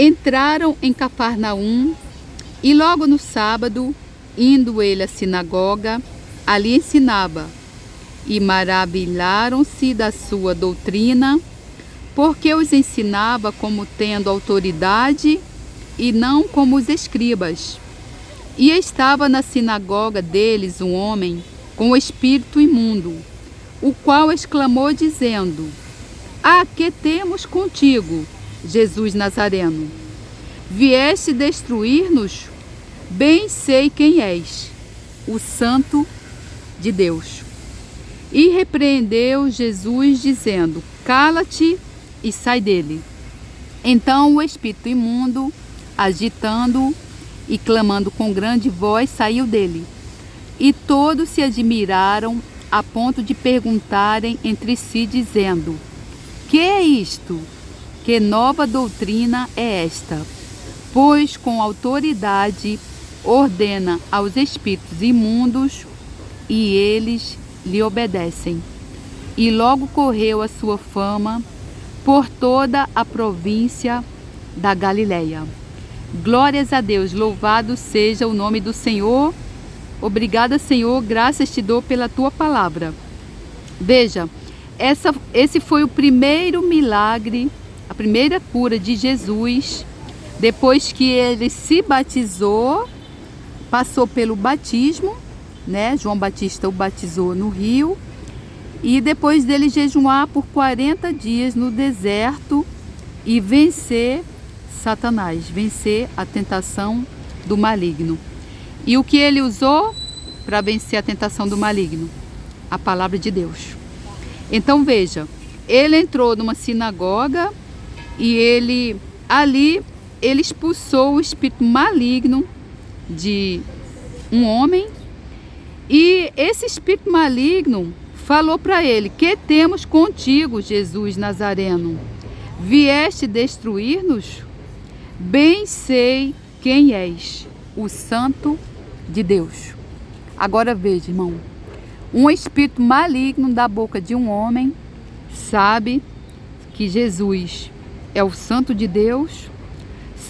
Entraram em Cafarnaum e logo no sábado, indo ele à sinagoga, ali ensinava. E maravilharam-se da sua doutrina, porque os ensinava como tendo autoridade e não como os escribas. E estava na sinagoga deles um homem com o espírito imundo, o qual exclamou dizendo: "Ah, que temos contigo, Jesus Nazareno? Vieste destruir-nos? Bem sei quem és, o Santo de Deus." E repreendeu Jesus, dizendo: "Cala-te e sai dele." Então o espírito imundo, agitando e clamando com grande voz, saiu dele. E todos se admiraram a ponto de perguntarem entre si, dizendo: "Que é isto? Que nova doutrina é esta? Pois com autoridade ordena aos espíritos imundos e eles lhe obedecem." E logo correu a sua fama por toda a província da Galileia. Glórias a Deus, louvado seja o nome do Senhor. Obrigada, Senhor, graças te dou pela tua palavra. Veja, esse foi o primeiro milagre, a primeira cura de Jesus, depois que ele se batizou, passou pelo batismo, né? João Batista o batizou no rio, e depois dele jejuar por 40 dias no deserto e vencer Satanás, vencer a tentação do maligno. E o que ele usou para vencer a tentação do maligno? A palavra de Deus. Então veja, ele entrou numa sinagoga e ele expulsou o espírito maligno de um homem, e esse espírito maligno falou para ele: "Que temos contigo, Jesus Nazareno? Vieste destruir-nos? Bem sei quem és, o Santo de Deus." Agora veja, irmão, um espírito maligno da boca de um homem sabe que Jesus é o Santo de Deus,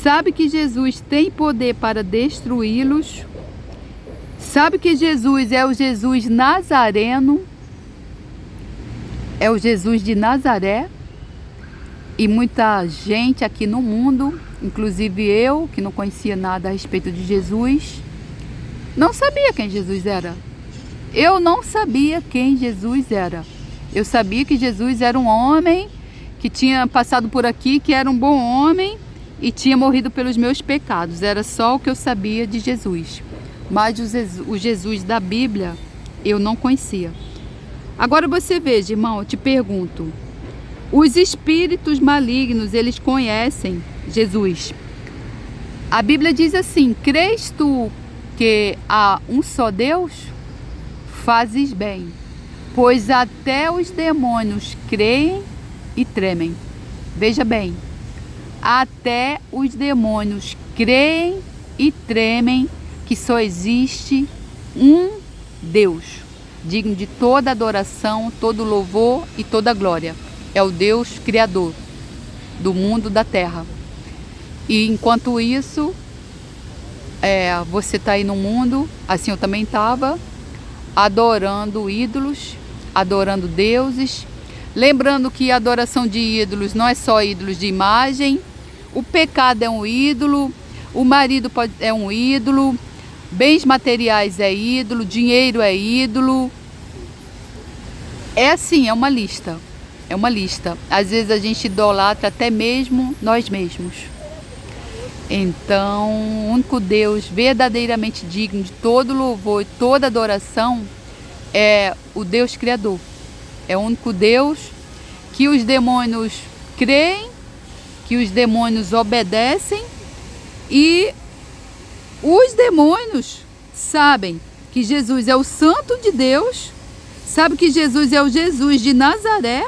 sabe que Jesus tem poder para destruí-los, sabe que Jesus é o Jesus Nazareno, é o Jesus de Nazaré. E muita gente aqui no mundo, inclusive eu, que não conhecia nada a respeito de Jesus, não sabia quem Jesus era. Eu não sabia quem Jesus era. Eu sabia que Jesus era um homem que tinha passado por aqui, que era um bom homem e tinha morrido pelos meus pecados. Era só o que eu sabia de Jesus. Mas o Jesus da Bíblia eu não conhecia. Agora você veja, irmão, eu te pergunto: os espíritos malignos, eles conhecem Jesus? A Bíblia diz assim: "Crês tu que há um só Deus? Fazes bem, pois até os demônios creem e tremem." Veja bem, até os demônios creem e tremem que só existe um Deus, digno de toda adoração, todo louvor e toda glória. É o Deus Criador do mundo, da terra. E enquanto isso, você está aí no mundo, assim eu também estava, adorando ídolos, adorando deuses. Lembrando que a adoração de ídolos não é só ídolos de imagem. O pecado é um ídolo, o marido é um ídolo, bens materiais é ídolo, dinheiro é ídolo. É assim, é uma lista. É uma lista. Às vezes a gente idolatra até mesmo nós mesmos. Então, o único Deus verdadeiramente digno de todo louvor e toda adoração é o Deus Criador. É o único Deus que os demônios creem, que os demônios obedecem, e os demônios sabem que Jesus é o Santo de Deus, sabem que Jesus é o Jesus de Nazaré,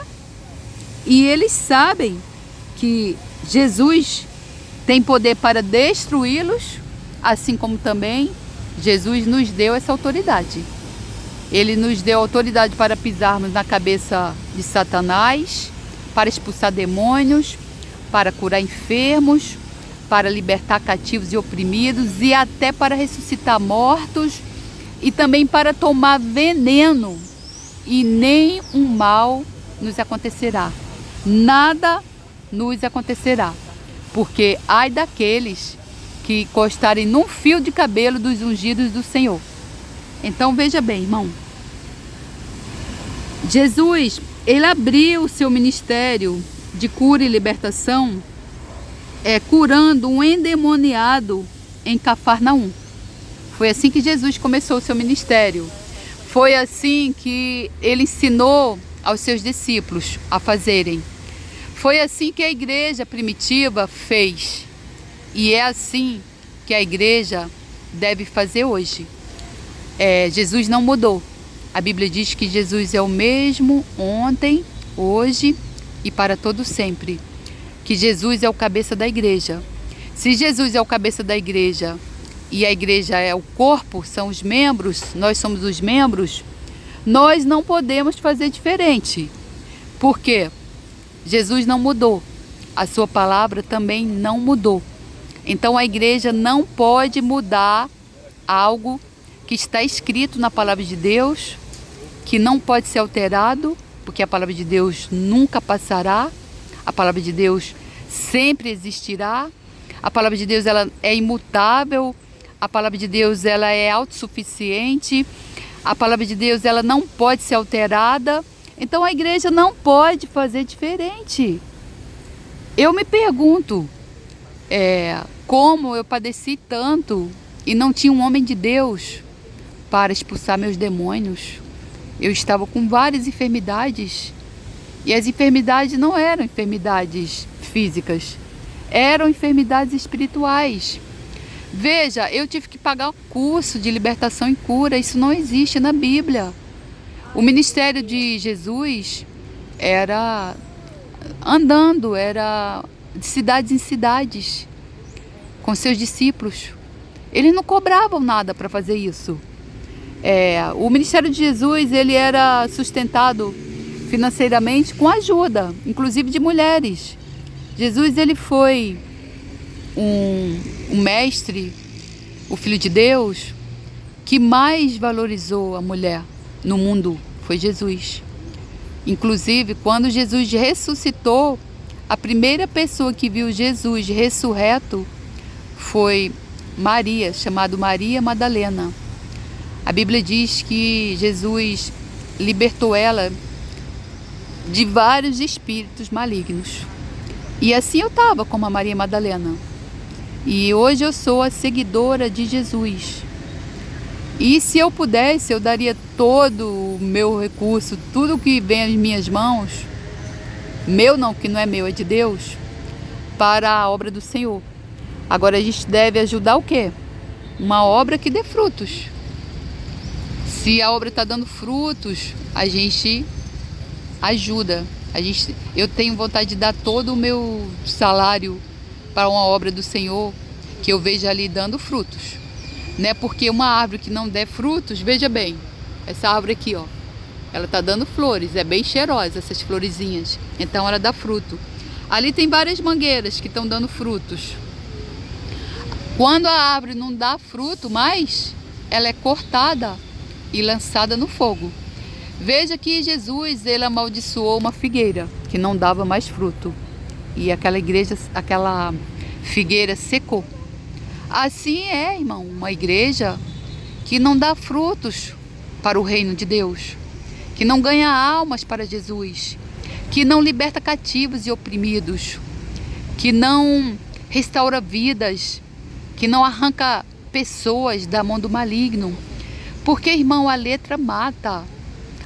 e eles sabem que Jesus tem poder para destruí-los, assim como também Jesus nos deu essa autoridade. Ele nos deu autoridade para pisarmos na cabeça de Satanás, para expulsar demônios, para curar enfermos, para libertar cativos e oprimidos e até para ressuscitar mortos e também para tomar veneno, e nem um mal nos acontecerá. Nada nos acontecerá, porque ai daqueles que encostarem num fio de cabelo dos ungidos do Senhor. Então veja bem, irmão, Jesus, ele abriu o seu ministério de cura e libertação, curando um endemoniado em Cafarnaum. Foi assim que Jesus começou o seu ministério. Foi assim que ele ensinou aos seus discípulos a fazerem. Foi assim que a igreja primitiva fez. E é assim que a igreja deve fazer hoje. Jesus não mudou. A Bíblia diz que Jesus é o mesmo ontem, hoje e para todo sempre. Que Jesus é o cabeça da igreja. Se Jesus é o cabeça da igreja e a igreja é o corpo, são os membros, nós somos os membros, nós não podemos fazer diferente. Por quê? Jesus não mudou. A sua palavra também não mudou. Então a igreja não pode mudar algo que está escrito na palavra de Deus, que não pode ser alterado, porque a palavra de Deus nunca passará, a palavra de Deus sempre existirá, a palavra de Deus ela é imutável, a palavra de Deus ela é autossuficiente, a palavra de Deus ela não pode ser alterada. Então a igreja não pode fazer diferente. Eu me pergunto, como eu padeci tanto e não tinha um homem de Deus para expulsar meus demônios. Eu estava com várias enfermidades e as enfermidades não eram enfermidades físicas, eram enfermidades espirituais. Veja, eu tive que pagar o curso de libertação e cura, isso não existe na Bíblia. O ministério de Jesus era andando, era de cidades em cidades, com seus discípulos. Eles não cobravam nada para fazer isso. O ministério de Jesus ele era sustentado financeiramente com ajuda, inclusive de mulheres. Jesus ele foi um mestre, o Filho de Deus, que mais valorizou a mulher no mundo foi Jesus. Inclusive, quando Jesus ressuscitou, a primeira pessoa que viu Jesus ressurreto foi Maria, chamada Maria Madalena. A Bíblia diz que Jesus libertou ela de vários espíritos malignos. E assim eu estava como a Maria Madalena. E hoje eu sou a seguidora de Jesus. E se eu pudesse, eu daria todo o meu recurso, tudo que vem às minhas mãos, meu não, que não é meu, é de Deus, para a obra do Senhor. Agora a gente deve ajudar o quê? Uma obra que dê frutos. Se a obra está dando frutos, a gente ajuda. Eu tenho vontade de dar todo o meu salário para uma obra do Senhor que eu veja ali dando frutos. Não é porque uma árvore que não der frutos, veja bem, essa árvore aqui, ó, ela está dando flores, é bem cheirosa essas florezinhas, então ela dá fruto. Ali tem várias mangueiras que estão dando frutos. Quando a árvore não dá fruto mais, ela é cortada e lançada no fogo. Veja que Jesus, ele amaldiçoou uma figueira que não dava mais fruto. E aquela figueira secou. Assim é, irmão, uma igreja que não dá frutos para o reino de Deus, que não ganha almas para Jesus, que não liberta cativos e oprimidos, que não restaura vidas, que não arranca pessoas da mão do maligno. Porque, irmão, a letra mata.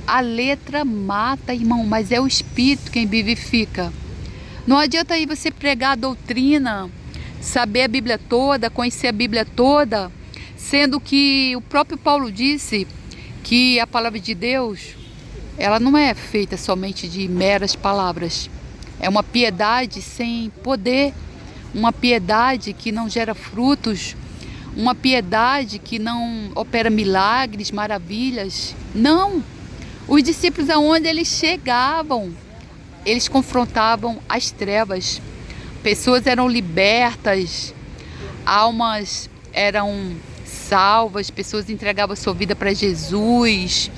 A letra mata, irmão, mas é o Espírito quem vivifica. Não adianta aí você pregar a doutrina, saber a Bíblia toda, conhecer a Bíblia toda, sendo que o próprio Paulo disse que a palavra de Deus, ela não é feita somente de meras palavras. É uma piedade sem poder, uma piedade que não gera frutos, uma piedade que não opera milagres, maravilhas. Não! Os discípulos, aonde eles chegavam, eles confrontavam as trevas. Pessoas eram libertas, almas eram salvas, pessoas entregavam sua vida para Jesus,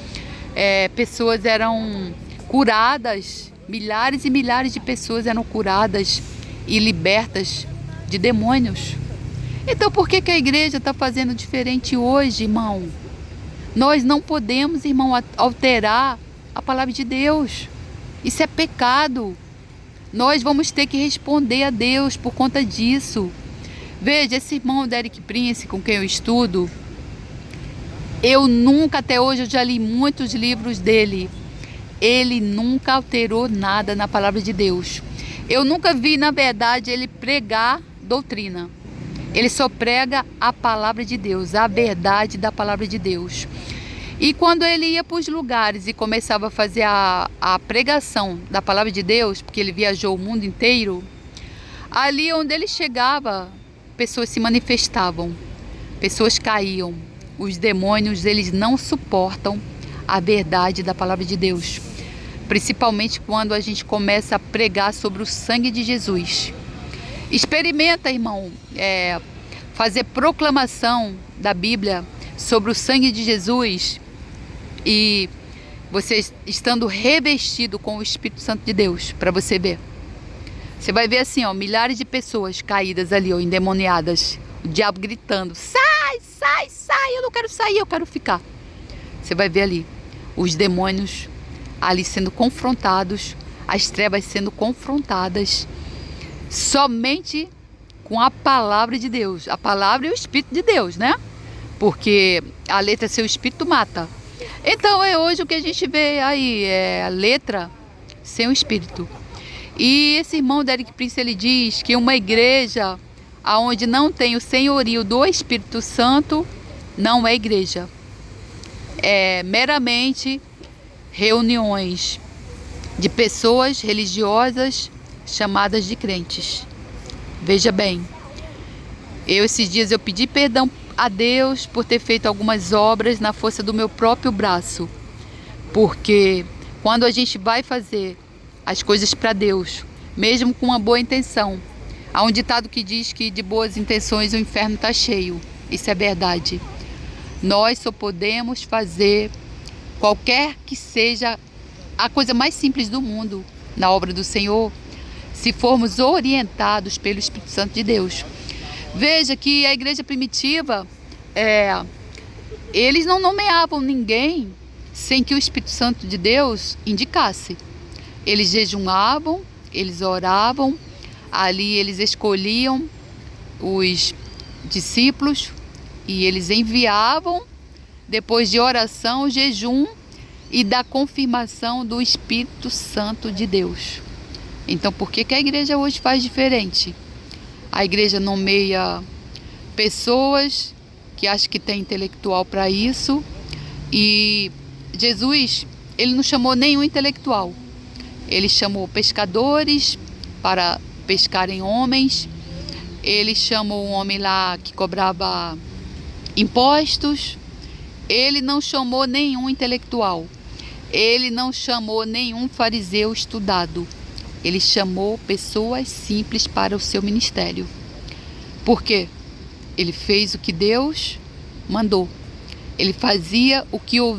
pessoas eram curadas, milhares e milhares de pessoas eram curadas e libertas de demônios. Então por que a igreja está fazendo diferente hoje, irmão? Nós não podemos, irmão, alterar a palavra de Deus. Isso é pecado. Nós vamos ter que responder a Deus por conta disso. Veja, esse irmão Derek Prince, com quem eu estudo, eu nunca, até hoje, eu já li muitos livros dele. Ele nunca alterou nada na palavra de Deus. Eu nunca vi, na verdade, ele pregar doutrina. Ele só prega a palavra de Deus, a verdade da palavra de Deus. E quando ele ia para os lugares e começava a fazer a pregação da palavra de Deus, porque ele viajou o mundo inteiro, ali onde ele chegava, pessoas se manifestavam, pessoas caíam. Os demônios, eles não suportam a verdade da palavra de Deus. Principalmente quando a gente começa a pregar sobre o sangue de Jesus. Experimenta, irmão, fazer proclamação da Bíblia sobre o sangue de Jesus e você estando revestido com o Espírito Santo de Deus, para você ver. Você vai ver assim, milhares de pessoas caídas ali, endemoniadas, o diabo gritando, sai, sai, sai, eu não quero sair, eu quero ficar. Você vai ver ali, os demônios ali sendo confrontados, as trevas sendo confrontadas, somente com a palavra de Deus, a palavra e o Espírito de Deus, né? Porque a letra sem o Espírito mata. Então hoje o que a gente vê aí é a letra sem o Espírito. E esse irmão Derek Prince, ele diz que uma igreja onde não tem o senhorio do Espírito Santo não é igreja. É meramente reuniões de pessoas religiosas chamadas de crentes. Veja bem, esses dias eu pedi perdão a Deus por ter feito algumas obras na força do meu próprio braço, porque quando a gente vai fazer as coisas para Deus, mesmo com uma boa intenção, há um ditado que diz que de boas intenções o inferno está cheio. Isso é verdade. Nós só podemos fazer qualquer que seja a coisa mais simples do mundo na obra do Senhor, se formos orientados pelo Espírito Santo de Deus. Veja que a igreja primitiva, eles não nomeavam ninguém sem que o Espírito Santo de Deus indicasse. Eles jejuavam, eles oravam, ali eles escolhiam os discípulos e eles enviavam, depois de oração, jejum e da confirmação do Espírito Santo de Deus. Então, por que a igreja hoje faz diferente? A igreja nomeia pessoas que acham que tem intelectual para isso, e Jesus, ele não chamou nenhum intelectual. Ele chamou pescadores para pescarem homens. Ele chamou um homem lá que cobrava impostos. Ele não chamou nenhum intelectual. Ele não chamou nenhum fariseu estudado. Ele chamou pessoas simples para o seu ministério. Por quê? Ele fez o que Deus mandou. Ele fazia o que